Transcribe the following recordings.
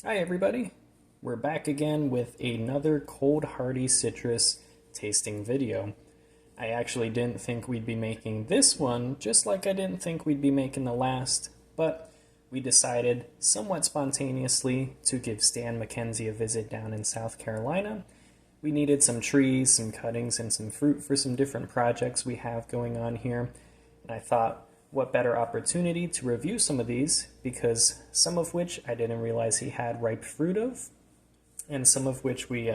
Hi everybody, we're back again with another cold hardy citrus tasting video. I actually didn't think we'd be making this one, just like I didn't think we'd be making the last, but we decided somewhat spontaneously to give Stan McKenzie a visit down in South Carolina. We needed some trees, some cuttings, and some fruit for some different projects we have going on here, and I thought, what better opportunity to review some of these, because some of which I didn't realize he had ripe fruit of, and some of which we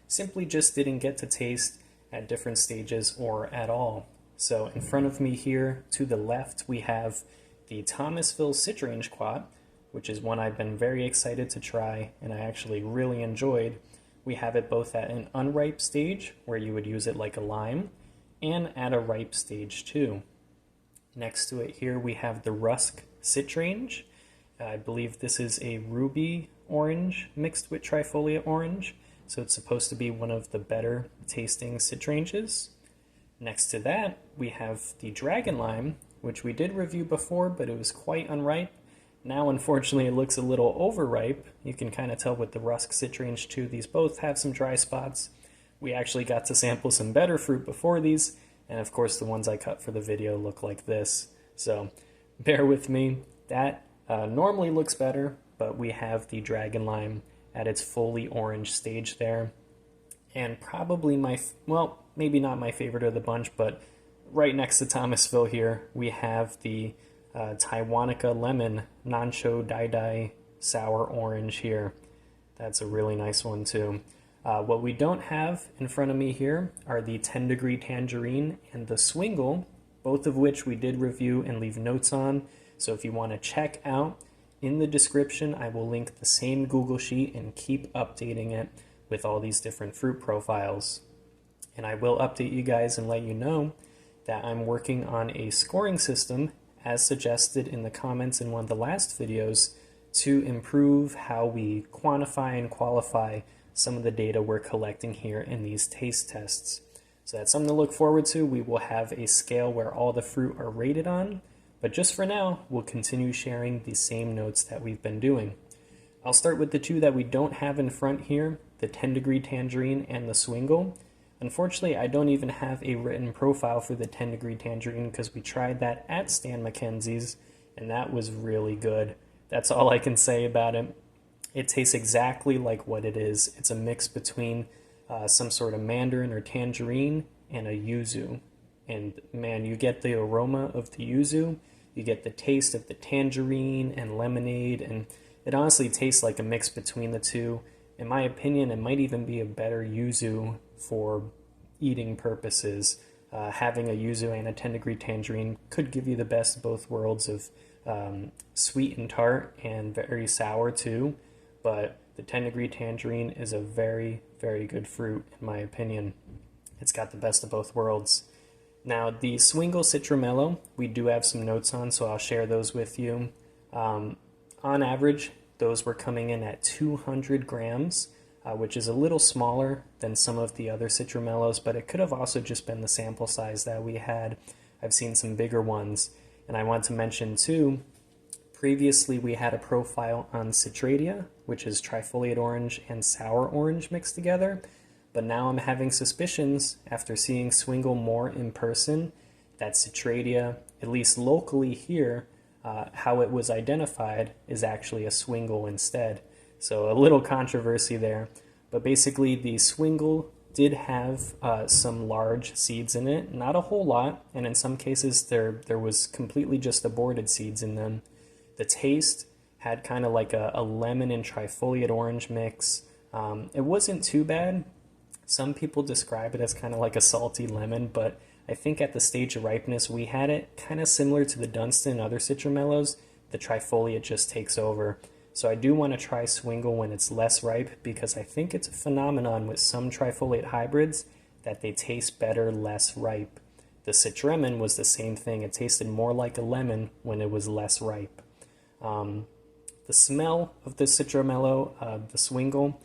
simply just didn't get to taste at different stages or at all. So in front of me here to the left we have the Thomasville Citrange Quat, which is one I've been very excited to try and I actually really enjoyed. We have it both at an unripe stage, where you would use it like a lime, and at a ripe stage too. Next to it here we have the Rusk Citrange. I believe this is a ruby orange mixed with trifoliate orange, so it's supposed to be one of the better tasting citranges. Next to that we have the Dragon Lime, which we did review before, but it was quite unripe. Now unfortunately it looks a little overripe. You can kind of tell with the Rusk Citrange too, these both have some dry spots. We actually got to sample some better fruit before these, and of course the ones I cut for the video look like this. So bear with me. That normally looks better, but we have the Dragon Lime at its fully orange stage there. And probably well, maybe not my favorite of the bunch, but right next to Thomasville here, we have the Taiwanica Lemon Nancho Dai Sour Orange here. That's a really nice one too. What we don't have in front of me here are the 10 Degree Tangerine and the Swingle, both of which we did review and leave notes on. So if you want to check out, in the description I will link the same Google Sheet and keep updating it with all these different fruit profiles. And I will update you guys and let you know that I'm working on a scoring system, as suggested in the comments in one of the last videos, to improve how we quantify and qualify some of the data we're collecting here in these taste tests. So that's something to look forward to. We will have a scale where all the fruit are rated on, but just for now, we'll continue sharing the same notes that we've been doing. I'll start with the two that we don't have in front here, the 10 Degree Tangerine and the Swingle. Unfortunately, I don't even have a written profile for the 10 Degree Tangerine because we tried that at Stan McKenzie's, and that was really good. That's all I can say about it. It tastes exactly like what it is. It's a mix between some sort of mandarin or tangerine and a yuzu. And man, you get the aroma of the yuzu, you get the taste of the tangerine and lemonade, and it honestly tastes like a mix between the two. In my opinion, it might even be a better yuzu for eating purposes. Having a yuzu and a 10 Degree Tangerine could give you the best of both worlds of sweet and tart and very sour too. But the 10 Degree Tangerine is a very, very good fruit, in my opinion. It's got the best of both worlds. Now, the Swingle Citramelo, we do have some notes on, so I'll share those with you. On average, those were coming in at 200 grams, which is a little smaller than some of the other Citramelos, but it could have also just been the sample size that we had. I've seen some bigger ones. And I want to mention, too, previously we had a profile on Citradia, which is trifoliate orange and sour orange mixed together, but now I'm having suspicions, after seeing Swingle more in person, that Citradia, at least locally here, how it was identified is actually a Swingle instead. So a little controversy there, but basically the Swingle did have some large seeds in it, not a whole lot, and in some cases there was completely just aborted seeds in them. The taste had kind of like a lemon and trifoliate orange mix. It wasn't too bad. Some people describe it as kind of like a salty lemon, but I think at the stage of ripeness we had it kind of similar to the Dunstan and other Citramelos. The trifoliate just takes over. So I do want to try Swingle when it's less ripe, because I think it's a phenomenon with some trifoliate hybrids that they taste better less ripe. The Citremon was the same thing. It tasted more like a lemon when it was less ripe. The smell of the Citramelo, the Swingle,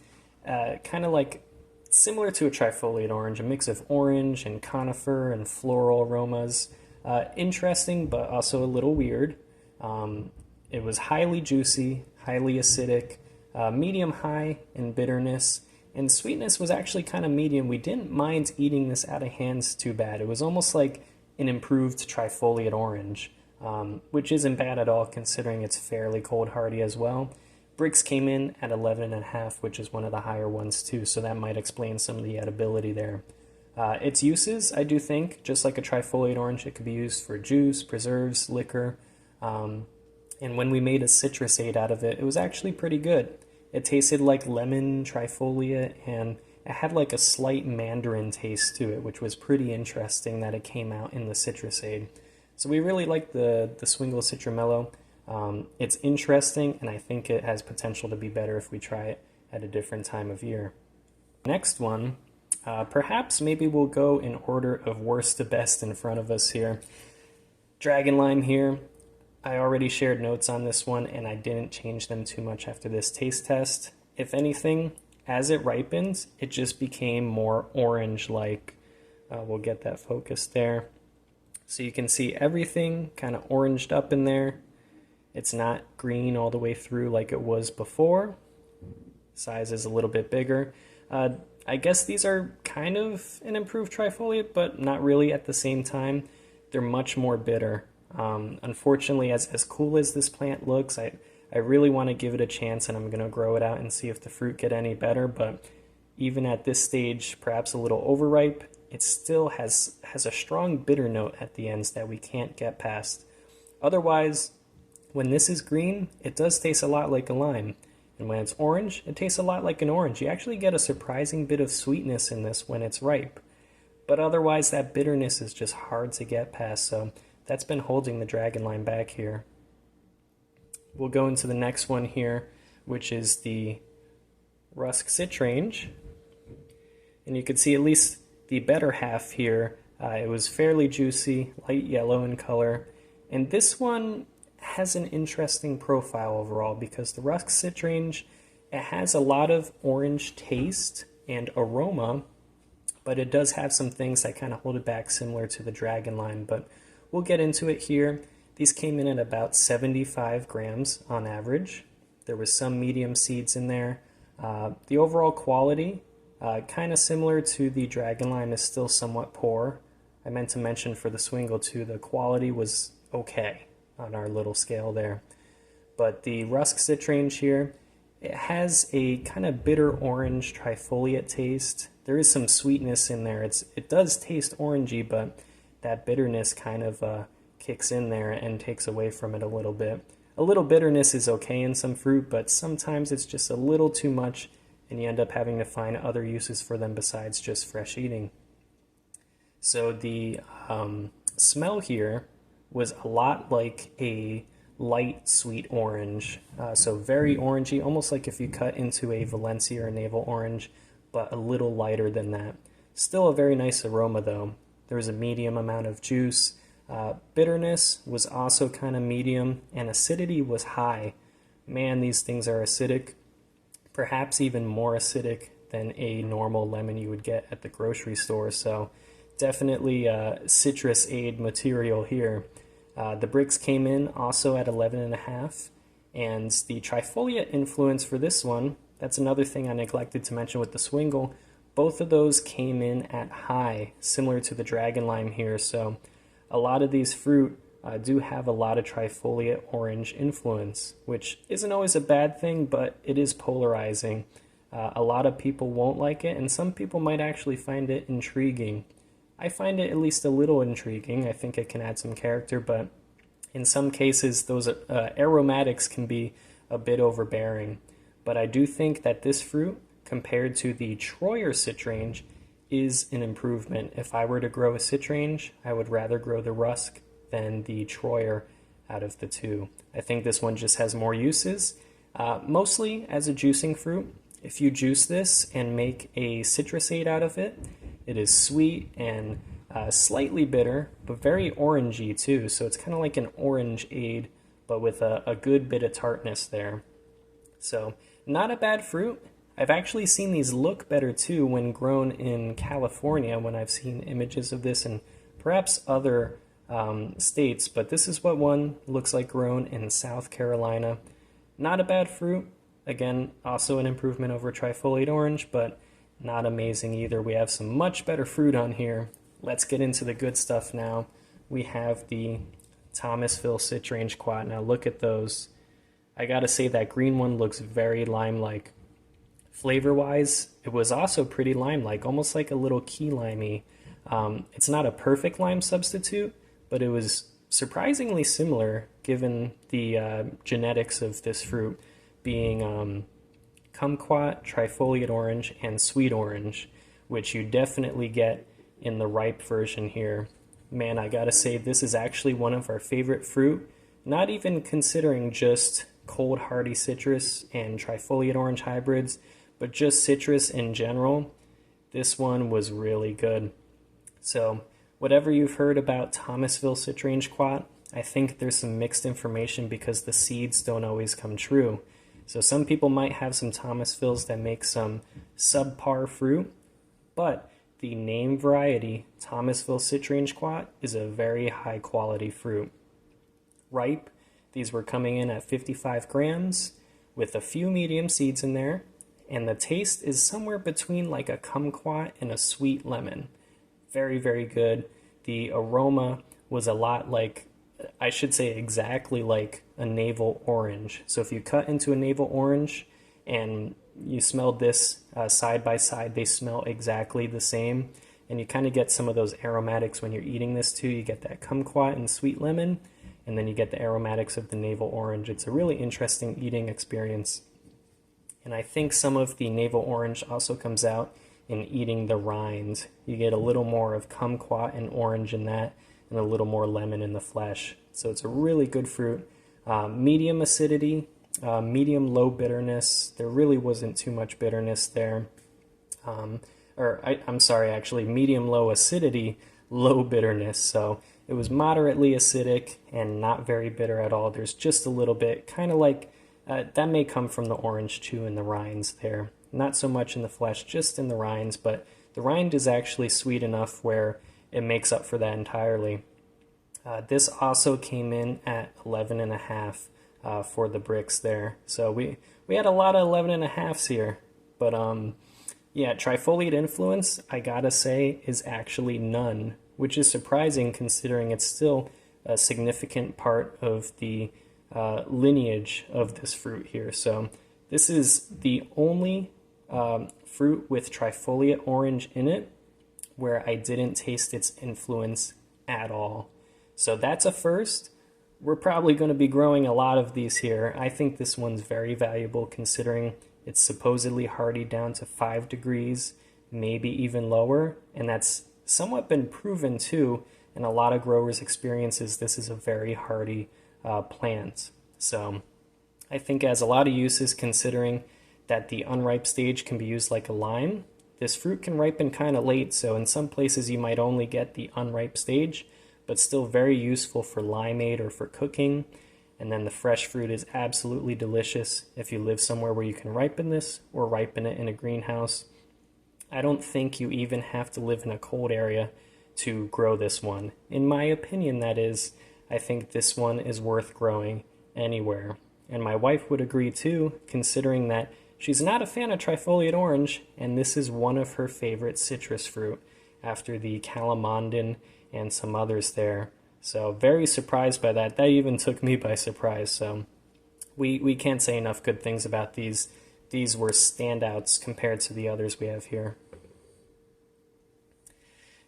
kind of like similar to a trifoliate orange, a mix of orange and conifer and floral aromas. Interesting, but also a little weird. It was highly juicy, highly acidic, medium high in bitterness, and sweetness was actually kind of medium. We didn't mind eating this out of hands too bad. It was almost like an improved trifoliate orange, which isn't bad at all considering it's fairly cold hardy as well. Brix came in at 11.5, which is one of the higher ones too, so that might explain some of the edibility there. Its uses, I do think, just like a trifoliate orange, it could be used for juice, preserves, liquor, and when we made a citrusade out of it, it was actually pretty good. It tasted like lemon trifoliate, and it had like a slight mandarin taste to it, which was pretty interesting that it came out in the citrusade. So we really like the Swingle Citramello. It's interesting, and I think it has potential to be better if we try it at a different time of year. Next one, perhaps maybe we'll go in order of worst to best in front of us here. Dragon Lime here. I already shared notes on this one, and I didn't change them too much after this taste test. If anything, as it ripened, it just became more orange-like. We'll get that focus there. So you can see everything kind of oranged up in there. It's not green all the way through like it was before. Size is a little bit bigger. I guess these are kind of an improved trifoliate, but not really at the same time. They're much more bitter. Unfortunately, as cool as this plant looks, I really want to give it a chance, and I'm going to grow it out and see if the fruit get any better, but even at this stage, perhaps a little overripe, it still has a strong bitter note at the ends that we can't get past. Otherwise, when this is green, it does taste a lot like a lime. And when it's orange, it tastes a lot like an orange. You actually get a surprising bit of sweetness in this when it's ripe. But otherwise, that bitterness is just hard to get past, so that's been holding the Dragon Lime back here. We'll go into the next one here, which is the Rusk Citrange. And you can see at least the better half here. It was fairly juicy, light yellow in color. And this one has an interesting profile overall because the Rusk Citrange, it has a lot of orange taste and aroma, but it does have some things that kind of hold it back, similar to the Dragon Lime. But we'll get into it here. These came in at about 75 grams on average. There was some medium seeds in there. The overall quality, kind of similar to the Dragon Lime, is still somewhat poor. I meant to mention for the Swingle too, the quality was okay on our little scale there. But the Rusk Citrange here, it has a kind of bitter orange trifoliate taste. There is some sweetness in there. It does taste orangey, but that bitterness kind of kicks in there and takes away from it a little bit. A little bitterness is okay in some fruit, but sometimes it's just a little too much, and you end up having to find other uses for them besides just fresh eating. So the smell here was a lot like a light sweet orange, so very orangey, almost like if you cut into a Valencia or navel orange, but a little lighter than that. Still a very nice aroma though. There was a medium amount of juice. Bitterness was also kind of medium, and acidity was high. Man, these things are acidic, perhaps even more acidic than a normal lemon you would get at the grocery store, so definitely citrus aid material here. The Brix came in also at 11.5, and the trifoliate influence for this one, that's another thing I neglected to mention with the Swingle. Both of those came in at high, similar to the Dragon Lime here, so a lot of these fruit do have a lot of trifoliate orange influence, which isn't always a bad thing, but it is polarizing. A lot of people won't like it, and some people might actually find it intriguing. I find it at least a little intriguing. I think it can add some character, but in some cases those aromatics can be a bit overbearing. But I do think that this fruit, compared to the Troyer Citrange, is an improvement. If I were to grow a Citrange, I would rather grow the Rusk than the Troyer out of the two. I think this one just has more uses, mostly as a juicing fruit. If you juice this and make a citrusade out of it, it is sweet and slightly bitter, but very orangey too. So it's kind of like an orange aid, but with a good bit of tartness there. So not a bad fruit. I've actually seen these look better too when grown in California, when I've seen images of this in perhaps other states, but this is what one looks like grown in South Carolina. Not a bad fruit. Again, also an improvement over trifoliate orange, but not amazing either. We have some much better fruit on here. Let's get into the good stuff now. We have the Thomasville Citrange quat. Now look at those. I gotta say that green one looks very lime-like. Flavor-wise, it was also pretty lime-like, almost like a little key limey. It's not a perfect lime substitute, but it was surprisingly similar given the genetics of this fruit being kumquat, trifoliate orange, and sweet orange, which you definitely get in the ripe version here. Man, I gotta say, this is actually one of our favorite fruit, not even considering just cold hardy citrus and trifoliate orange hybrids, but just citrus in general. This one was really good. So whatever you've heard about Thomasville Citrange quat, I think there's some mixed information because the seeds don't always come true. So some people might have some Thomasvilles that make some subpar fruit, but the name variety, Thomasville Citrange quat, is a very high quality fruit. Ripe, these were coming in at 55 grams with a few medium seeds in there, and the taste is somewhere between like a kumquat and a sweet lemon. Very, very good. The aroma was a lot like, I should say exactly like a navel orange. So if you cut into a navel orange and you smelled this side by side, they smell exactly the same. And you kind of get some of those aromatics when you're eating this too. You get that kumquat and sweet lemon, and then you get the aromatics of the navel orange. It's a really interesting eating experience. And I think some of the navel orange also comes out in eating the rind. You get a little more of kumquat and orange in that, and a little more lemon in the flesh. So it's a really good fruit. Medium acidity, medium low bitterness. There really wasn't too much bitterness there. I'm sorry, actually, medium low acidity, low bitterness. So it was moderately acidic and not very bitter at all. There's just a little bit, kind of like, that may come from the orange too in the rinds there. Not so much in the flesh, just in the rinds, but the rind is actually sweet enough where it makes up for that entirely. This also came in at 11.5 for the bricks there. So we had a lot of 11.5s here. But yeah, trifoliate influence, I gotta say, is actually none, which is surprising considering it's still a significant part of the lineage of this fruit here. So this is the only fruit with trifoliate orange in it where I didn't taste its influence at all. So that's a first. We're probably going to be growing a lot of these here. I think this one's very valuable considering it's supposedly hardy down to 5 degrees, maybe even lower, and that's somewhat been proven too in a lot of growers' experiences. This is a very hardy plant. So I think it has a lot of uses considering that the unripe stage can be used like a lime. This fruit can ripen kind of late, so in some places you might only get the unripe stage, but still very useful for limeade or for cooking. And then the fresh fruit is absolutely delicious if you live somewhere where you can ripen this or ripen it in a greenhouse. I don't think you even have to live in a cold area to grow this one. In my opinion, that is, I think this one is worth growing anywhere. And my wife would agree too, considering that she's not a fan of trifoliate orange, and this is one of her favorite citrus fruit after the calamondin and some others there. So very surprised by that. That even took me by surprise. So we can't say enough good things about these. These were standouts compared to the others we have here.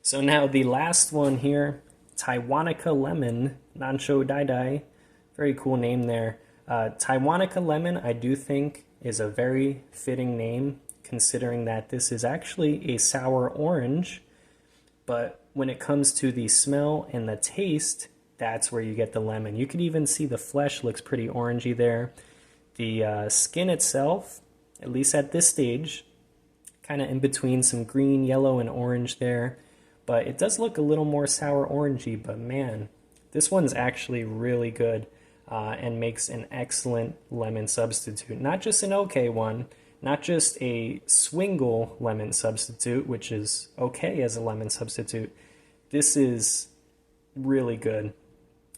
So now the last one here, Taiwanica Lemon, Nancho Dai Dai. Very cool name there. Taiwanica Lemon, I do think, is a very fitting name, considering that this is actually a sour orange, but when it comes to the smell and the taste, that's where you get the lemon. You can even see the flesh looks pretty orangey there. The skin itself, at least at this stage, kind of in between some green, yellow, and orange there, but it does look a little more sour orangey, but man, this one's actually really good. And makes an excellent lemon substitute. Not just an okay one, not just a Swingle lemon substitute, which is okay as a lemon substitute. This is really good.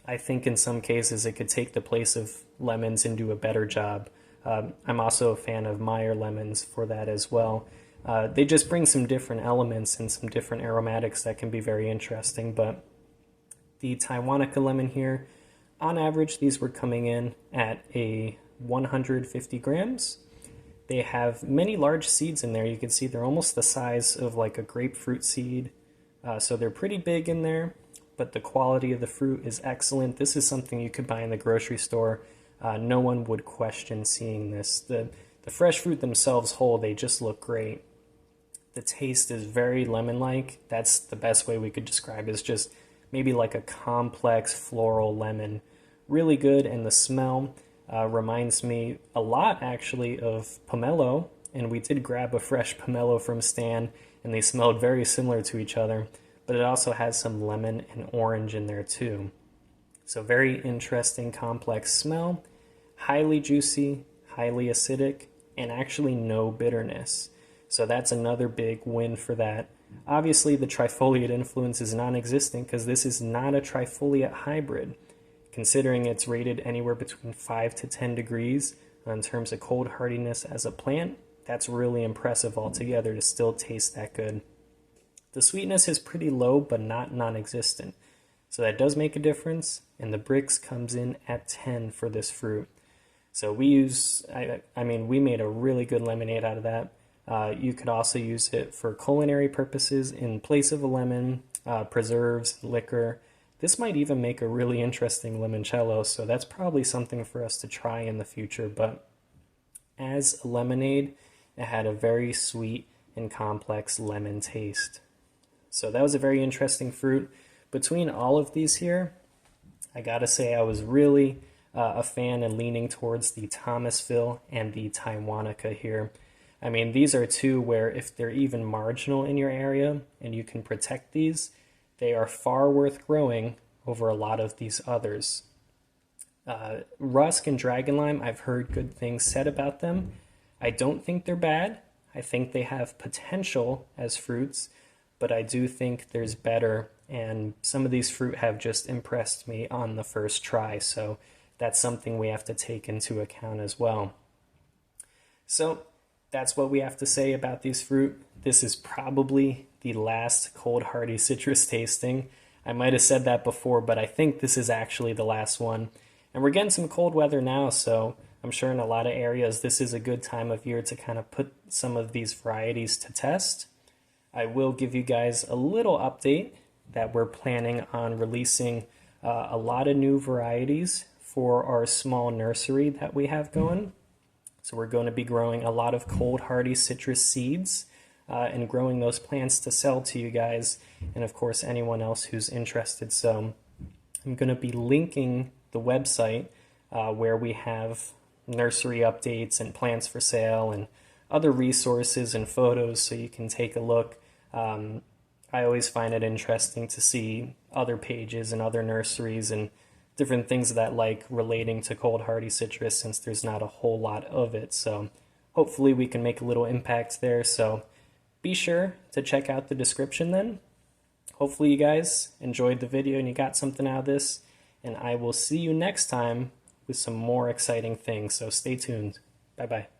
I think in some cases it could take the place of lemons and do a better job I'm also a fan of Meyer lemons for that as well. They just bring some different elements and some different aromatics that can be very interesting, but the Taiwanica lemon here, on average, these were coming in at a 150 grams. They have many large seeds in there. You can see they're almost the size of like a grapefruit seed. So they're pretty big in there, but the quality of the fruit is excellent. This is something you could buy in the grocery store. No one would question seeing this. The fresh fruit themselves whole, they just look great. The taste is very lemon-like. That's the best way we could describe it. It's just maybe like a complex floral lemon. Really good, and the smell reminds me a lot actually of pomelo, and we did grab a fresh pomelo from Stan, and they smelled very similar to each other, but it also has some lemon and orange in there too. So very interesting, complex smell, highly juicy, highly acidic, and actually no bitterness. So that's another big win for that. Obviously, the trifoliate influence is non-existent because this is not a trifoliate hybrid. Considering it's rated anywhere between 5 to 10 degrees in terms of cold hardiness as a plant, that's really impressive altogether to still taste that good. The sweetness is pretty low, but not non-existent. So that does make a difference, and the Brix comes in at 10 for this fruit. So we use, we made a really good lemonade out of that. You could also use it for culinary purposes in place of a lemon, preserves, liquor. This might even make a really interesting limoncello, so that's probably something for us to try in the future. But as a lemonade, it had a very sweet and complex lemon taste. So that was a very interesting fruit. Between all of these here, I gotta say I was really a fan and leaning towards the Thomasville and the Taiwanica here. I mean, these are two where if they're even marginal in your area and you can protect these, they are far worth growing over a lot of these others. Rusk and Dragon Lime, I've heard good things said about them. I don't think they're bad. I think they have potential as fruits, but I do think there's better, and some of these fruit have just impressed me on the first try, so that's something we have to take into account as well. So that's what we have to say about these fruit. This is probably the last cold hardy citrus tasting. I might have said that before, but I think this is actually the last one. And we're getting some cold weather now, so I'm sure in a lot of areas this is a good time of year to kind of put some of these varieties to test. I will give you guys a little update that we're planning on releasing a lot of new varieties for our small nursery that we have going. So we're going to be growing a lot of cold hardy citrus seeds and growing those plants to sell to you guys, and of course anyone else who's interested. So I'm going to be linking the website where we have nursery updates and plants for sale and other resources and photos so you can take a look. I always find it interesting to see other pages and other nurseries and different things that like relating to cold hardy citrus, since there's not a whole lot of it. So hopefully we can make a little impact there. So be sure to check out the description then. Hopefully you guys enjoyed the video and you got something out of this, and I will see you next time with some more exciting things. So stay tuned. Bye bye.